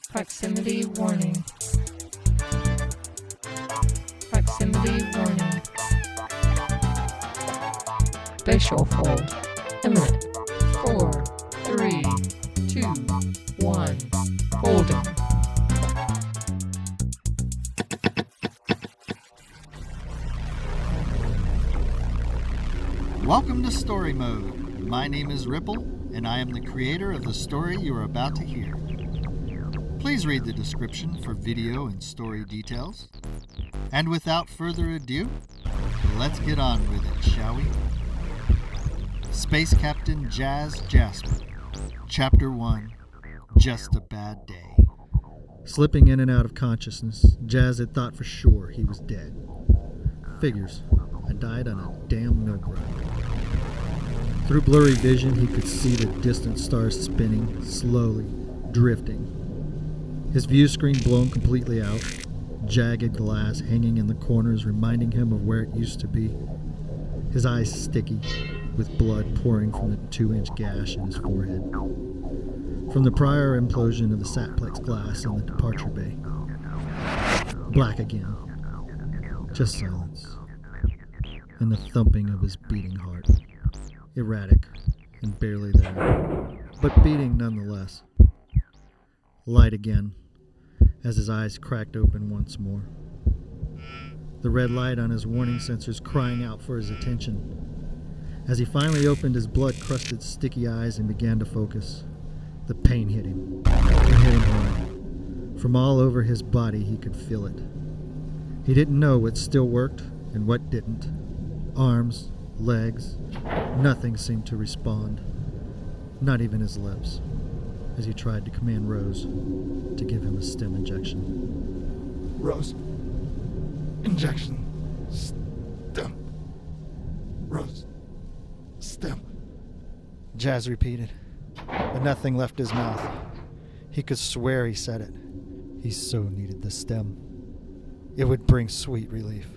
Proximity warning. Proximity warning. Spatial fold. Imminent. 4, 3, 2, 1. Folding. Welcome to Story Mode. My name is Ripple, and I am the creator of the story you are about to hear. Please read the description for video and story details. And without further ado, let's get on with it, shall we? Space Captain Jasper, Chapter 1, Just a Bad Day. Slipping in and out of consciousness, Jazz had thought for sure he was dead. Figures. I died on a damn milk run. Through blurry vision, he could see the distant stars spinning, slowly, drifting. His view screen blown completely out, jagged glass hanging in the corners reminding him of where it used to be. His eyes sticky, with blood pouring from the 2-inch gash in his forehead. From the prior implosion of the Satplex glass in the departure bay. Black again. Just silence. And the thumping of his beating heart. Erratic and barely there, but beating nonetheless. Light again, as his eyes cracked open once more. The red light on his warning sensors crying out for his attention. As he finally opened his blood-crusted, sticky eyes and began to focus, the pain hit him. It hit him hard. From all over his body, he could feel it. He didn't know what still worked and what didn't. Arms, legs, nothing seemed to respond. Not even his lips, as he tried to command Rose to give him a stem injection. Rose. Injection. Stem. Rose. Stem. Jazz repeated, but nothing left his mouth. He could swear he said it. He so needed the stem. It would bring sweet relief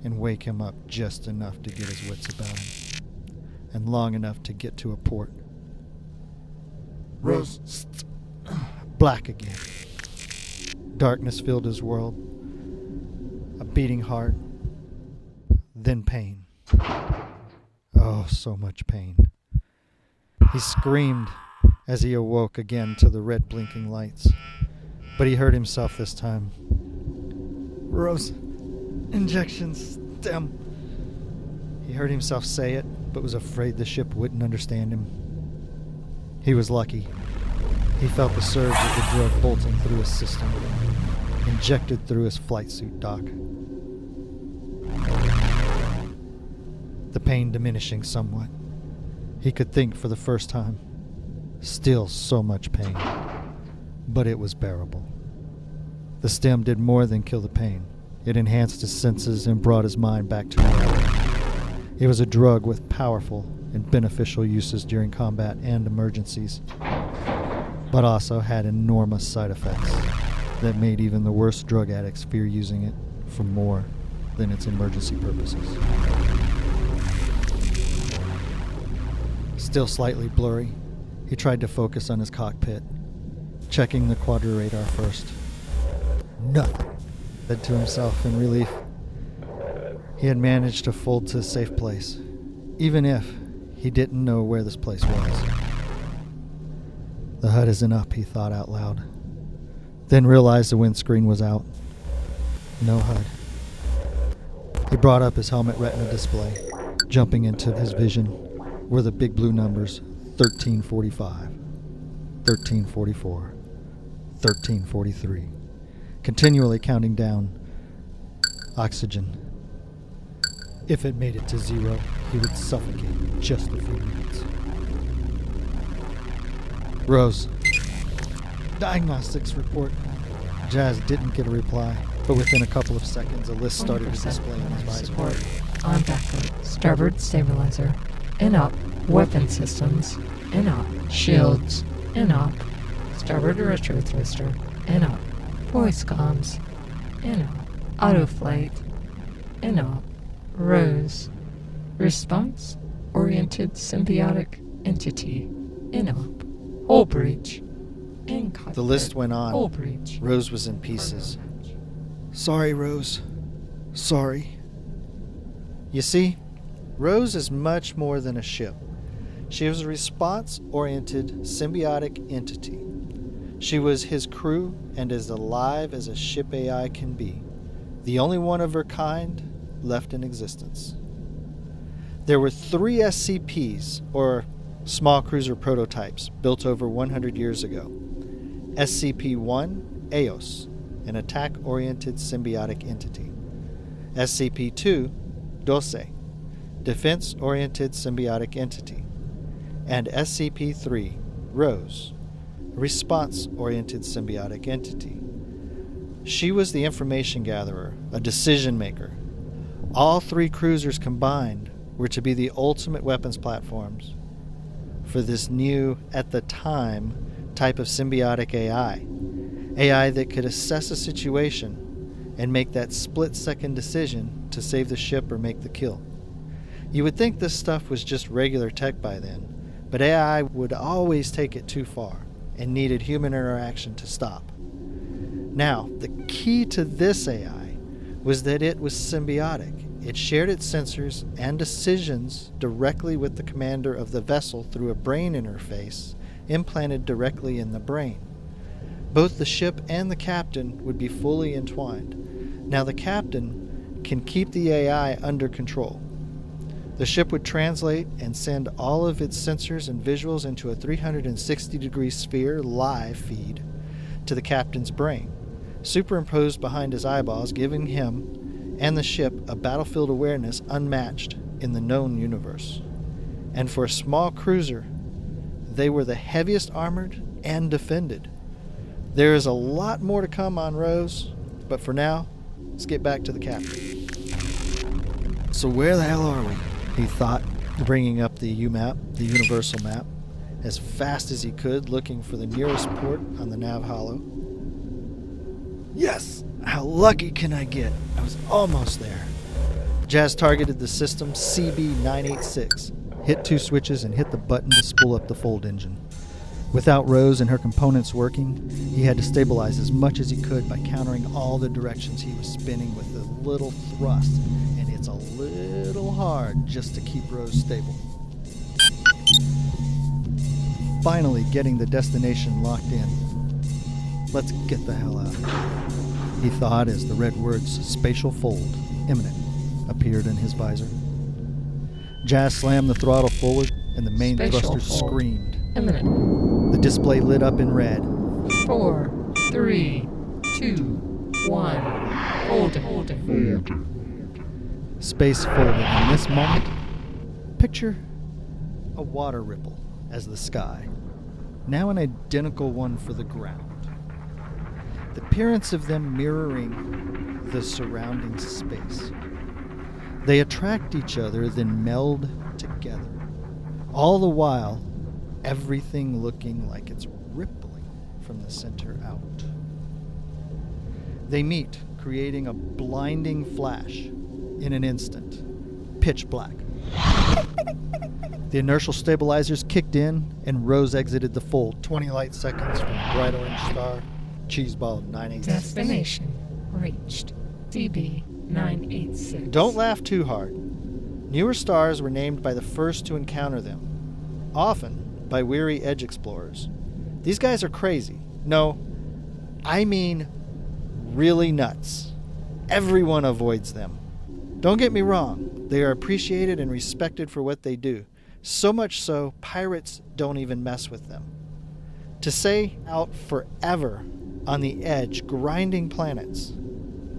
and wake him up just enough to get his wits about him, and long enough to get to a port. Rose. Black again. Darkness filled his world. A beating heart. Then pain. Oh, so much pain. He screamed as he awoke again to the red blinking lights, but he heard himself this time. Rose. Injections. Stem. He heard himself say it, but was afraid the ship wouldn't understand him. He was lucky. He felt the surge of the drug bolting through his system, injected through his flight suit dock. The pain diminishing somewhat. He could think for the first time. Still so much pain, but it was bearable. The stem did more than kill the pain. It enhanced his senses and brought his mind back to reality. It was a drug with powerful and beneficial uses during combat and emergencies, but also had enormous side effects that made even the worst drug addicts fear using it for more than its emergency purposes. Still slightly blurry, he tried to focus on his cockpit, checking the quadriradar first. Nothing. Said to himself in relief. He had managed to fold to a safe place, even if he didn't know where this place was. The HUD isn't up, he thought out loud. Then realized the windscreen was out. No HUD. He brought up his helmet retina display. Jumping into his vision were the big blue numbers 1345, 1344, 1343. Continually counting down. Oxygen. If it made it to 0, he would suffocate in just a few minutes. Rose. Diagnostics report. Jazz didn't get a reply, but within a couple of seconds a list started to display in his visor. Support. On backup. Starboard stabilizer. In-up. Weapon systems. In-up. Shields. In-up. Starboard retro thruster. In-up. Voice comms. In-up. Autoflight. In-up. Rose. Response-oriented symbiotic entity. In-up. Hull breach. in cockpit. The list went on. Hull breach. Rose was in pieces. Sorry, Rose. Sorry. You see, Rose is much more than a ship. She was a response-oriented symbiotic entity. She was his crew and as alive as a ship AI can be, the only one of her kind left in existence. There were 3 SCPs, or small cruiser prototypes, built over 100 years ago. SCP-1, Eos, an attack-oriented symbiotic entity. SCP-2, Dose, defense-oriented symbiotic entity. And SCP-3, Rose, a response-oriented symbiotic entity. She was the information gatherer, a decision maker. All 3 cruisers combined were to be the ultimate weapons platforms for this new, at the time, type of symbiotic AI. AI that could assess a situation and make that split-second decision to save the ship or make the kill. You would think this stuff was just regular tech by then, but AI would always take it too far and needed human interaction to stop. Now, the key to this AI was that it was symbiotic. It shared its sensors and decisions directly with the commander of the vessel through a brain interface implanted directly in the brain. Both the ship and the captain would be fully entwined. Now, the captain can keep the AI under control. The ship would translate and send all of its sensors and visuals into a 360-degree sphere live feed to the captain's brain, superimposed behind his eyeballs, giving him and the ship a battlefield awareness unmatched in the known universe. And for a small cruiser, they were the heaviest armored and defended. There is a lot more to come on Rose, but for now, let's get back to the captain. So where the hell are we? He thought, bringing up the U-map, the universal map, as fast as he could, looking for the nearest port on the nav hollow. Yes! How lucky can I get? I was almost there. Jazz targeted the system CB-986, hit 2 switches, and hit the button to spool up the fold engine. Without Rose and her components working, he had to stabilize as much as he could by countering all the directions he was spinning with a little thrust, and it's a little hard just to keep Rose stable. Finally getting the destination locked in. Let's get the hell out of here, he thought as the red words "spatial fold, imminent" appeared in his visor. Jazz slammed the throttle forward and the main Spatial thruster fold. screamed. Imminent. The display lit up in red. 4, 3, 2, 1. Holding. Space folded. In this moment, picture a water ripple as the sky, now an identical one for the ground. The appearance of them mirroring the surrounding space. They attract each other, then meld together. All the while, everything looking like it's rippling from the center out. They meet, creating a blinding flash in an instant. Pitch black. The inertial stabilizers kicked in, and Rose exited the fold 20 light seconds from the bright orange star, Cheeseball 986. Destination reached. DB-986. Don't laugh too hard. Newer stars were named by the first to encounter them, often by weary edge explorers. These guys are crazy. No, I mean really nuts. Everyone avoids them. Don't get me wrong, they are appreciated and respected for what they do. So much so, pirates don't even mess with them. To stay out forever on the edge, grinding planets,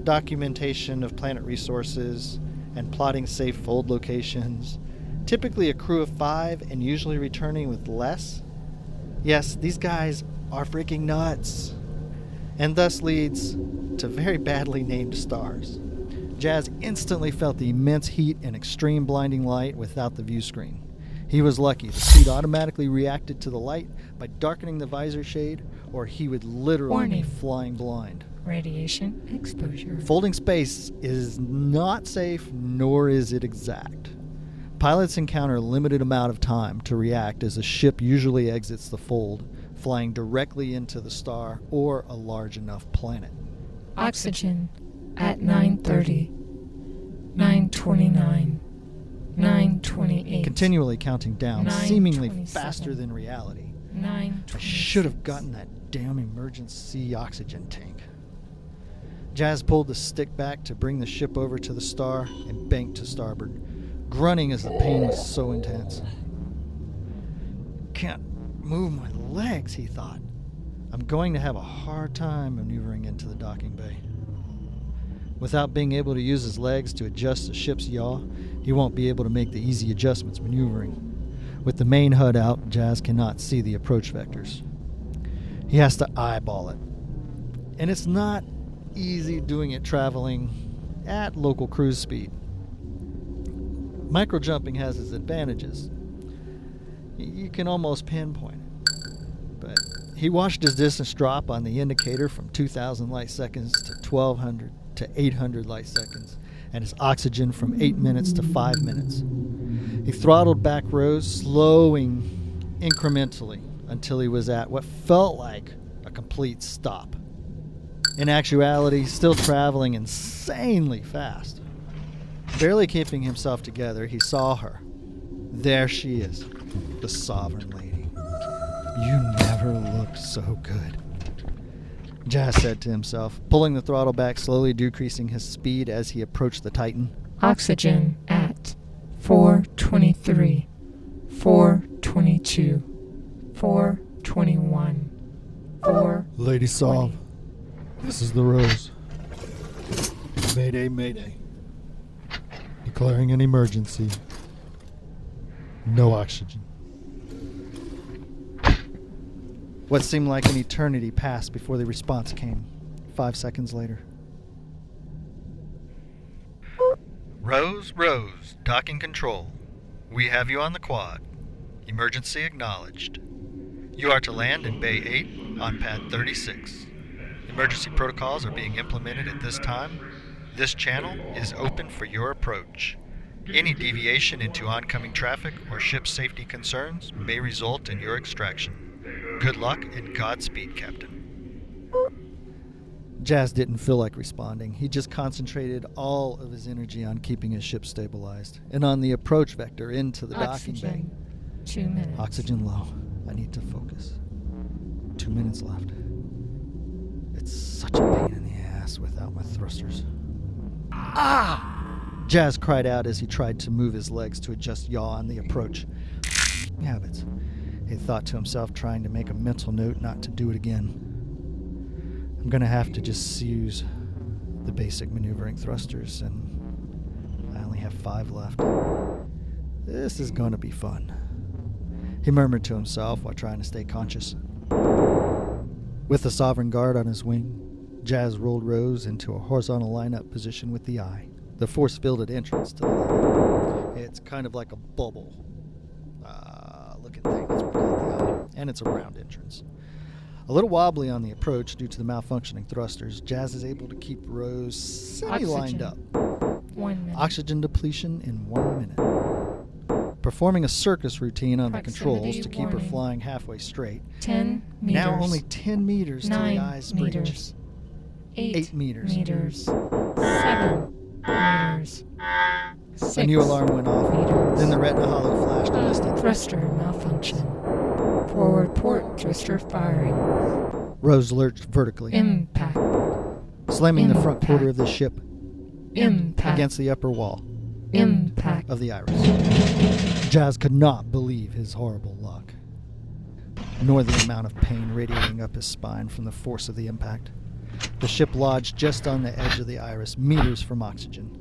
documentation of planet resources, and plotting safe fold locations, typically a crew of 5 and usually returning with less. Yes, these guys are freaking nuts, and thus leads to very badly named stars. Jazz instantly felt the immense heat and extreme blinding light without the view screen. He was lucky. The suit automatically reacted to the light by darkening the visor shade, or he would literally Warning. be flying blind. Radiation exposure. Folding space is not safe, nor is it exact. Pilots encounter a limited amount of time to react as the ship usually exits the fold flying directly into the star or a large enough planet. Oxygen at 9:30, 9:29, 9:28. Continually counting down, seemingly 9:27. faster than reality. 9:26. I should have gotten that damn emergency oxygen tank. Jazz pulled the stick back to bring the ship over to the star and banked to starboard, grunting as the pain was so intense. Can't move my legs, he thought. I'm going to have a hard time maneuvering into the docking bay. Without being able to use his legs to adjust the ship's yaw, he won't be able to make the easy adjustments maneuvering. With the main HUD out, Jazz cannot see the approach vectors. He has to eyeball it. And it's not easy doing it traveling at local cruise speed. Microjumping has its advantages. You can almost pinpoint it. But he watched his distance drop on the indicator from 2,000 light seconds to 1,200 to 800 light seconds, and his oxygen from 8 minutes to 5 minutes. He throttled back Rose, slowing incrementally until he was at what felt like a complete stop. In actuality, still traveling insanely fast. Barely keeping himself together, he saw her. There she is, the Sovereign Lady. You never looked so good, Jazz said to himself, pulling the throttle back, slowly decreasing his speed as he approached the Titan. Oxygen at 4:23, 4:22, 4:21, 4. Lady Sov, this is the Rose. Mayday, mayday. Declaring an emergency. No oxygen. What seemed like an eternity passed before the response came. 5 seconds later. Rose, docking control. We have you on the quad. Emergency acknowledged. You are to land in Bay 8 on pad 36. Emergency protocols are being implemented at this time. This channel is open for your approach. Any deviation into oncoming traffic or ship safety concerns may result in your extraction. Good luck and Godspeed, Captain. Jazz didn't feel like responding. He just concentrated all of his energy on keeping his ship stabilized and on the approach vector into the docking bay. 2 minutes. Oxygen low. I need to focus. 2 minutes left. It's such a pain in the ass without my thrusters. Ah! Jazz cried out as he tried to move his legs to adjust yaw on the approach. Habits. He thought to himself, trying to make a mental note not to do it again. I'm gonna have to just use the basic maneuvering thrusters, and I only have 5 left. This is gonna be fun, he murmured to himself while trying to stay conscious. With the Sovereign Guard on his wing, Jazz rolled Rose into a horizontal lineup position with the eye, the force-fielded entrance to the level. It's kind of like a bubble looking thing, that's what we call the eye, and it's a round entrance. A little wobbly on the approach due to the malfunctioning thrusters, Jazz is able to keep Rose semi-lined up. 1 minute. Oxygen depletion in 1 minute. Performing a circus routine on the controls Proximity to keep her warning. flying halfway straight. 10 meters. Now only 10 meters to 9 the eye's breach. meters. 8 meters. meters. 7 meters. 6 A new alarm went off. meters. Then the retina hollow flashed and listed. Thruster malfunction. Forward port thruster firing. Rose lurched vertically, Impact. slamming the front Impact. quarter of the ship Impact. against the upper wall Impact. of the iris. Jazz could not believe his horrible luck, nor the amount of pain radiating up his spine from the force of the impact. The ship lodged just on the edge of the iris, meters from oxygen.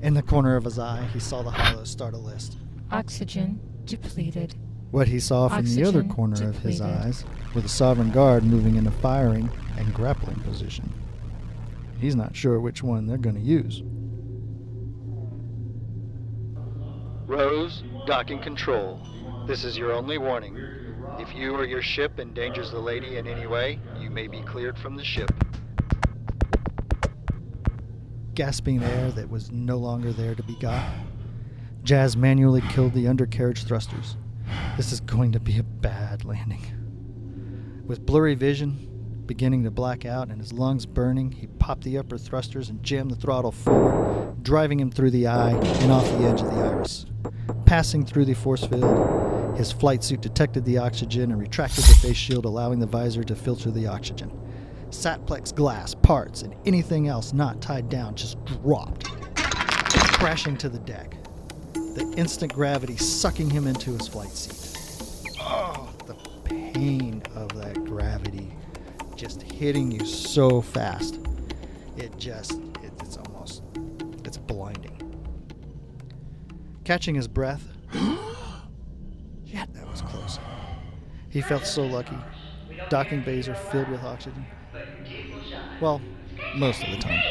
In the corner of his eye, he saw the hollow start a list. Oxygen depleted. What he saw from the other Oxygen corner of his depleted. eyes were the Sovereign Guard moving into firing and grappling position. He's not sure which one they're going to use. Rose, docking control. This is your only warning. If you or your ship endangers the lady in any way, you may be cleared from the ship. Gasping air that was no longer there to be got, Jazz manually killed the undercarriage thrusters. This is going to be a bad landing. With blurry vision beginning to black out and his lungs burning, he popped the upper thrusters and jammed the throttle forward, driving him through the eye and off the edge of the iris. Passing through the force field, his flight suit detected the oxygen and retracted the face shield, allowing the visor to filter the oxygen. Satplex glass, parts, and anything else not tied down just dropped, crashing to the deck, the instant gravity sucking him into his flight seat. Oh, the pain of that gravity just hitting you so fast. It's blinding. Catching his breath, that was close. He felt so lucky. Docking bays are filled with oxygen. Well, most of the time.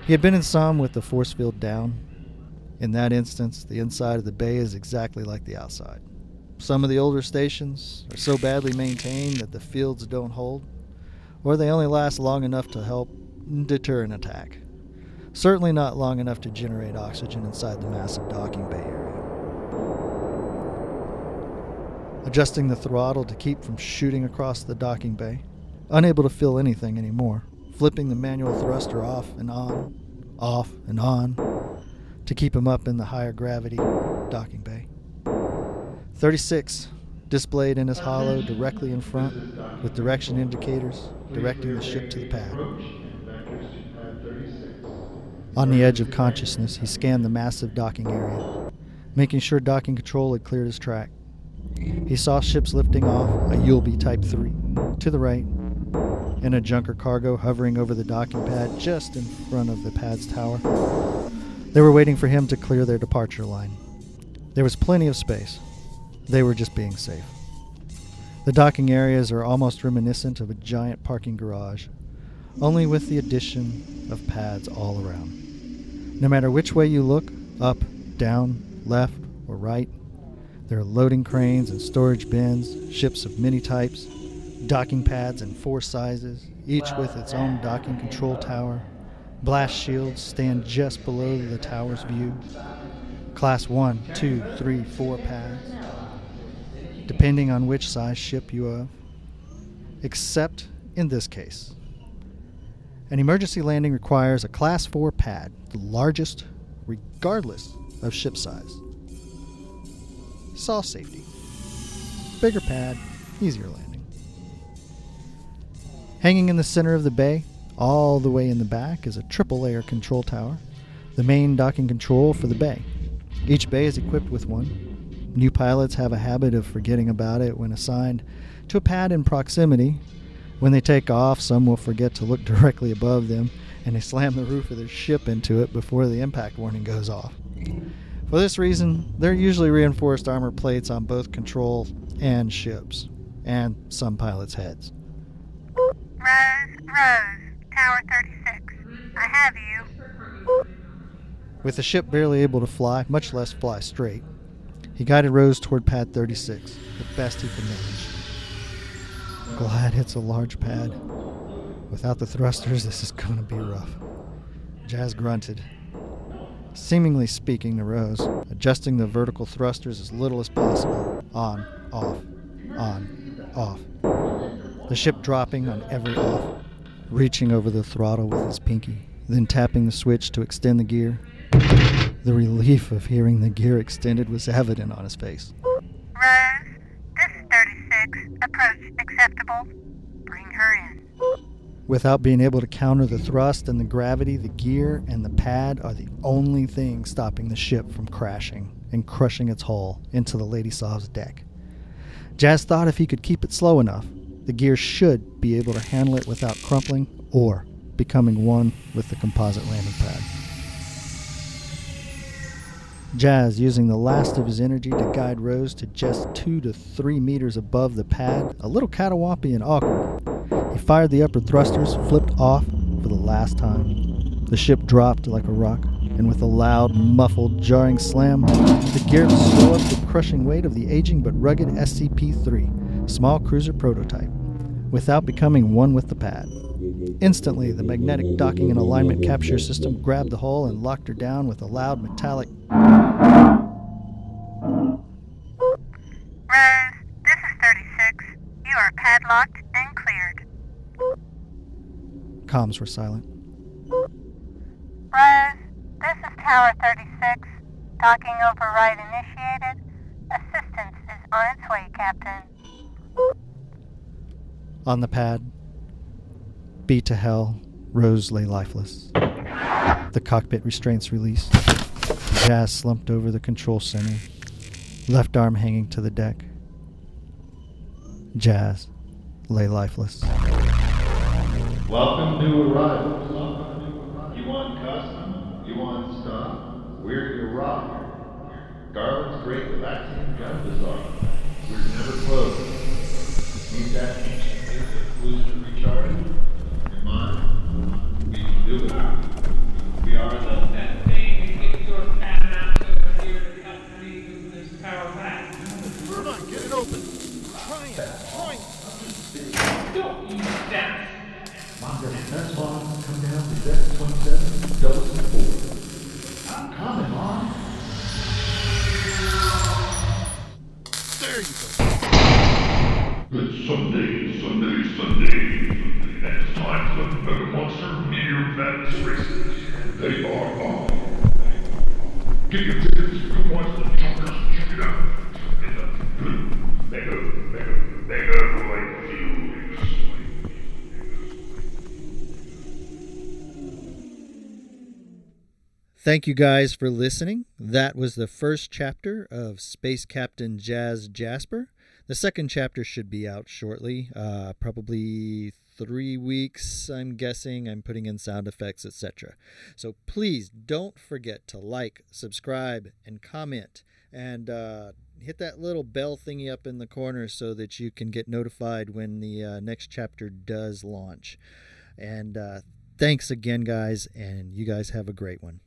He had been in some with the force field down. In that instance, the inside of the bay is exactly like the outside. Some of the older stations are so badly maintained that the fields don't hold, or they only last long enough to help deter an attack. Certainly not long enough to generate oxygen inside the massive docking bay area. Adjusting the throttle to keep from shooting across the docking bay, unable to feel anything anymore, flipping the manual thruster off and on, to keep him up in the higher gravity docking bay. 36 displayed in his holo directly in front, with direction indicators directing the ship to the pad. On the edge of consciousness, he scanned the massive docking area, making sure docking control had cleared his track. He saw ships lifting off, a Yulby Type 3, to the right, and a junker cargo hovering over the docking pad just in front of the pad's tower. They were waiting for him to clear their departure line. There was plenty of space. They were just being safe. The docking areas are almost reminiscent of a giant parking garage, only with the addition of pads all around. No matter which way you look, up, down, left, or right, there are loading cranes and storage bins, ships of many types, docking pads in 4 sizes, each with its own docking control tower. Blast shields stand just below the tower's view. Class 1, 2, 3, 4 pads, depending on which size ship you have. Except in this case. An emergency landing requires a Class 4 pad, the largest, regardless of ship size. Saw safety. Bigger pad, easier landing. Hanging in the center of the bay, all the way in the back, is a triple-layer control tower, the main docking control for the bay. Each bay is equipped with one. New pilots have a habit of forgetting about it when assigned to a pad in proximity. When they take off, some will forget to look directly above them, and they slam the roof of their ship into it before the impact warning goes off. For this reason, there are usually reinforced armor plates on both control and ships, and some pilots' heads. Rose, Tower 36. I have you. With the ship barely able to fly, much less fly straight, he guided Rose toward pad 36, the best he could manage. Glad it's a large pad. Without the thrusters, this is going to be rough. Jazz grunted, seemingly speaking to Rose, adjusting the vertical thrusters as little as possible. On, off, on, off. The ship dropping on every off, reaching over the throttle with his pinky, then tapping the switch to extend the gear. The relief of hearing the gear extended was evident on his face. Rose, this is 36. Approach acceptable. Bring her in. Without being able to counter the thrust and the gravity, the gear and the pad are the only thing stopping the ship from crashing and crushing its hull into the Lady Sov's deck. Jazz thought if he could keep it slow enough, the gear should be able to handle it without crumpling or becoming one with the composite landing pad. Jazz, using the last of his energy to guide Rose to just 2 to 3 meters above the pad, a little catawampy and awkward, he fired the upper thrusters, flipped off for the last time. The ship dropped like a rock, and with a loud, muffled, jarring slam, the gear was slow up the crushing weight of the aging but rugged SCP-3, small cruiser prototype, without becoming one with the pad. Instantly, the magnetic docking and alignment capture system grabbed the hull and locked her down with a loud metallic padlocked and cleared. Comms were silent. Rose, this is Tower 36. Docking override initiated. Assistance is on its way, Captain. On the pad, beat to hell, Rose lay lifeless. The cockpit restraints released. Jazz slumped over the control center, left arm hanging to the deck. Jazz lay lifeless. Welcome new arrivals. You want custom? You want stuff? We're your rock. Garland's Great Relaxing Gun Bazaar. We're never closed. Need that ancient music exclusive recharge? Your mind? We can do it. We are the That thing and get your paramount over here to help me move this power back. Come on, get it open. Try it. Don't use that. That's fine. Come down to deck 27, double and 4. I'm coming, Mom. There you go. It's Sunday, and it's time for the Mega Monster Meteor Madness races, and they are on. Get your tickets, come watch the jumpers check it out, in the blue mega light fields. Thank you guys for listening. That was the first chapter of Space Captain Jazz Jasper. The second chapter should be out shortly, probably 3 weeks, I'm guessing. I'm putting in sound effects, etc. So please don't forget to like, subscribe, and comment. And hit that little bell thingy up in the corner so that you can get notified when the next chapter does launch. And thanks again, guys, and you guys have a great one.